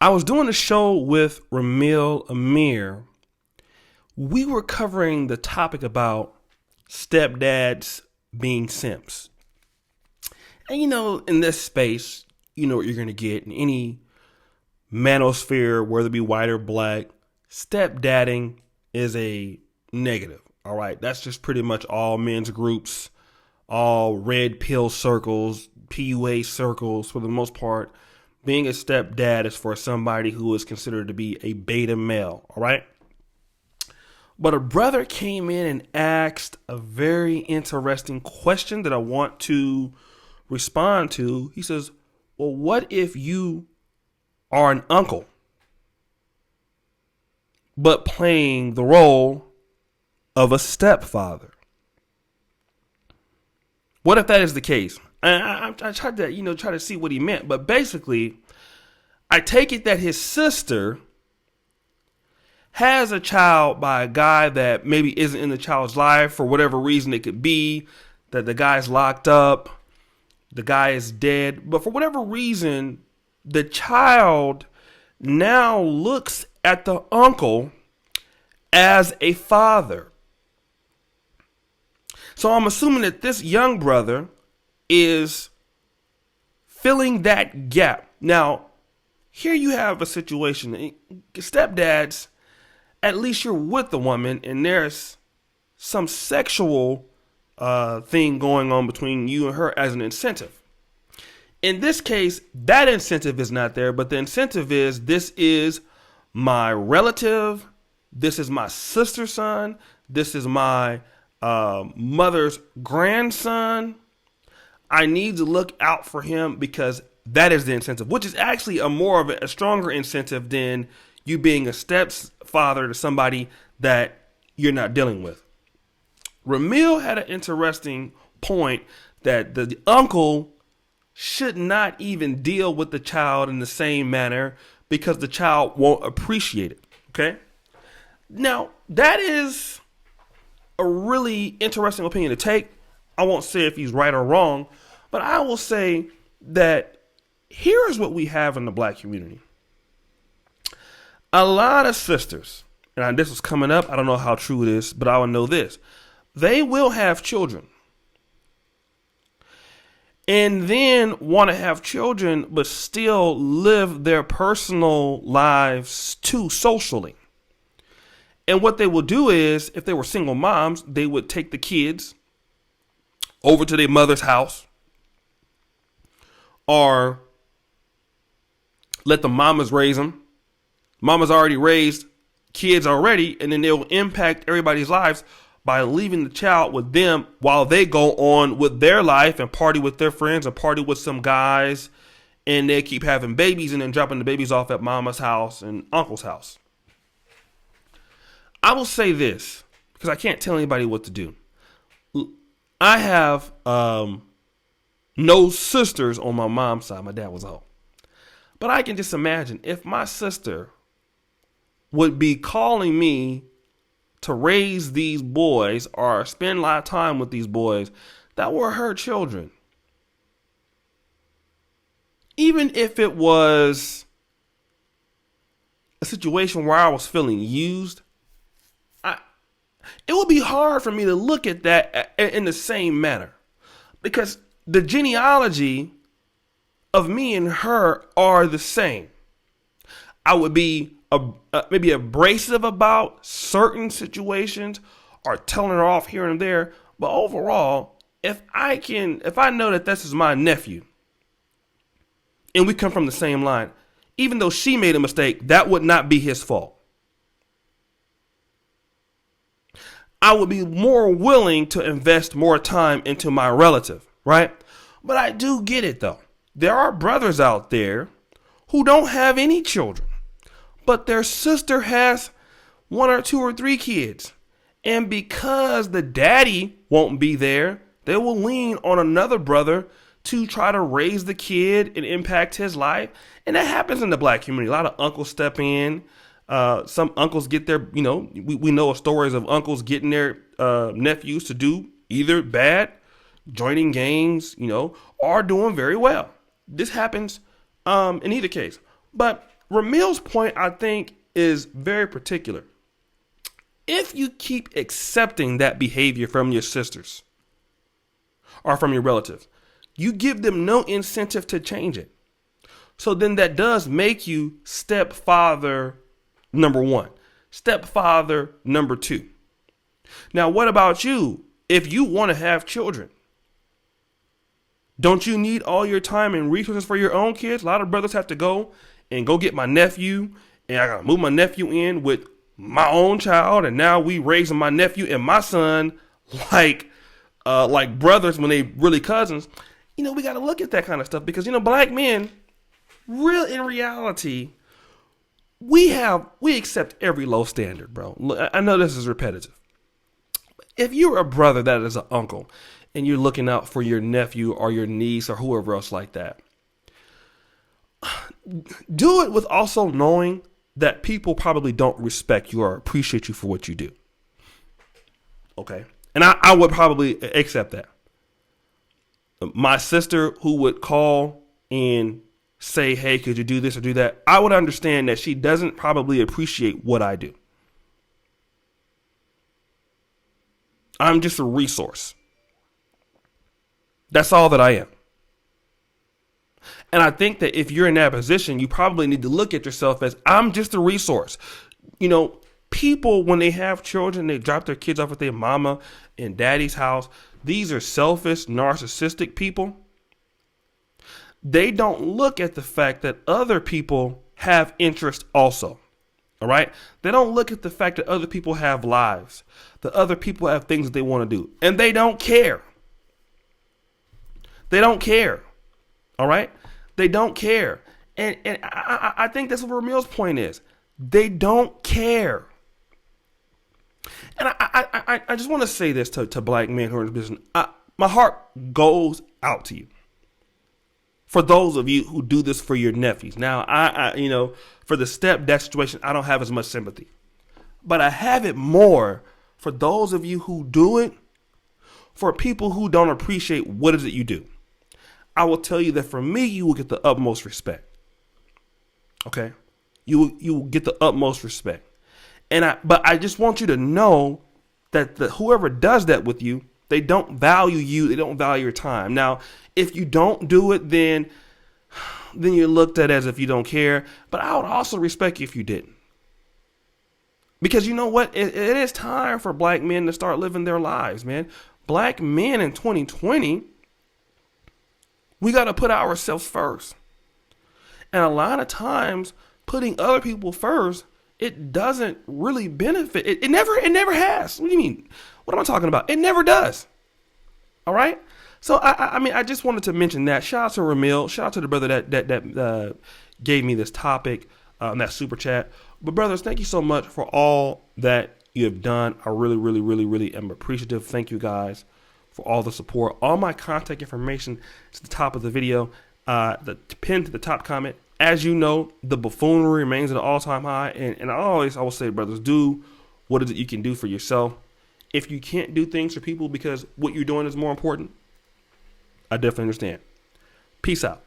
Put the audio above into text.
I was doing a show with Ramil Amir. We were covering the topic about stepdads being simps. And in this space, you know what you're going to get in any manosphere, whether it be white or black. Stepdadding is a negative. All right. That's just pretty much all men's groups, all red pill circles, PUA circles for the most part. Being a stepdad is for somebody who is considered to be a beta male. All right. But a brother came in and asked a very interesting question that I want to respond to. He says, well, what if you are an uncle, but playing the role of a stepfather? What if that is the case? I tried to, try to see what he meant. But basically, I take it that his sister has a child by a guy that maybe isn't in the child's life for whatever reason it could be, that the guy's locked up, the guy is dead. But for whatever reason, the child now looks at the uncle as a father. So I'm assuming that this young brother is filling that gap. Now, here you have a situation. Stepdads, at least you're with the woman and there's some sexual thing going on between you and her as an incentive. In this case, that incentive is not there, but the incentive is this is my relative, this is my sister's son, this is my mother's grandson. I need to look out for him because that is the incentive, which is actually a stronger incentive than you being a stepfather to somebody that you're not dealing with. Ramil had an interesting point that the uncle should not even deal with the child in the same manner because the child won't appreciate it. Okay. Now, that is a really interesting opinion to take. I won't say if he's right or wrong, but I will say that here is what we have in the black community. A lot of sisters, and this was coming up, I don't know how true it is, but I will know this. They will have children and then want to have children, but still live their personal lives too socially. And what they will do is, if they were single moms, they would take the kids over to their mother's house or let the mamas raise them. Mama's already raised kids already, and then they'll impact everybody's lives by leaving the child with them while they go on with their life and party with their friends and party with some guys, and they keep having babies and then dropping the babies off at mama's house and uncle's house. I will say this, because I can't tell anybody what to do. I have no sisters on my mom's side. My dad was old. But I can just imagine if my sister would be calling me to raise these boys or spend a lot of time with these boys that were her children. Even if it was a situation where I was feeling used, it would be hard for me to look at that in the same manner because the genealogy of me and her are the same. I would be maybe abrasive about certain situations or telling her off here and there. But overall, if I know that this is my nephew and we come from the same line, even though she made a mistake, that would not be his fault. I would be more willing to invest more time into my relative, right? But I do get it though. There are brothers out there who don't have any children, but their sister has 1 or 2 or 3 kids. And because the daddy won't be there, they will lean on another brother to try to raise the kid and impact his life. And that happens in the black community. A lot of uncles step in. Some uncles get their, we know of stories of uncles getting their nephews to do either bad, joining gangs, or doing very well. This happens in either case. But Ramil's point, I think, is very particular. If you keep accepting that behavior from your sisters or from your relatives, you give them no incentive to change it. So then that does make you stepfather number one, stepfather number two. Now, what about you? If you want to have children, don't you need all your time and resources for your own kids? A lot of brothers have to go get my nephew, and I gotta move my nephew in with my own child, and now we raising my nephew and my son like brothers when they really cousins. We gotta look at that kind of stuff because black men, in reality, we accept every low standard, bro. I know this is repetitive. If you're a brother that is an uncle and you're looking out for your nephew or your niece or whoever else like that, do it with also knowing that people probably don't respect you or appreciate you for what you do. Okay? And I would probably accept that. My sister who would call and say, hey, could you do this or do that? I would understand that she doesn't probably appreciate what I do. I'm just a resource. That's all that I am. And I think that if you're in that position, you probably need to look at yourself as I'm just a resource. People, when they have children, they drop their kids off at their mama and daddy's house. These are selfish, narcissistic people. They don't look at the fact that other people have interest also. All right. They don't look at the fact that other people have lives, that other people have things that they want to do, and they don't care. They don't care. All right. They don't care. And I think that's what Ramil's point is. They don't care. And I just want to say this to black men who are in business. My heart goes out to you. For those of you who do this for your nephews. Now, for the stepdad situation, I don't have as much sympathy. But I have it more for those of you who do it for people who don't appreciate what is it you do. I will tell you that for me, you will get the utmost respect. Okay? You will get the utmost respect. But I just want you to know that whoever does that with you, they don't value you. They don't value your time. Now, if you don't do it, then you're looked at as if you don't care. But I would also respect you if you didn't. Because you know what? It is time for black men to start living their lives, man. Black men in 2020, we got to put ourselves first. And a lot of times, putting other people first, it doesn't really benefit. It never has. What do you mean? What am I talking about? It never does. All right. So I just wanted to mention that. Shout out to Ramil. Shout out to the brother that gave me this topic, that super chat. But brothers, thank you so much for all that you have done. I really, really, really, really am appreciative. Thank you guys for all the support. All my contact information is at the top of the video, pinned to the top comment. As you know, the buffoonery remains at an all-time high. And I will say, brothers, do what is it you can do for yourself. If you can't do things for people because what you're doing is more important, I definitely understand. Peace out.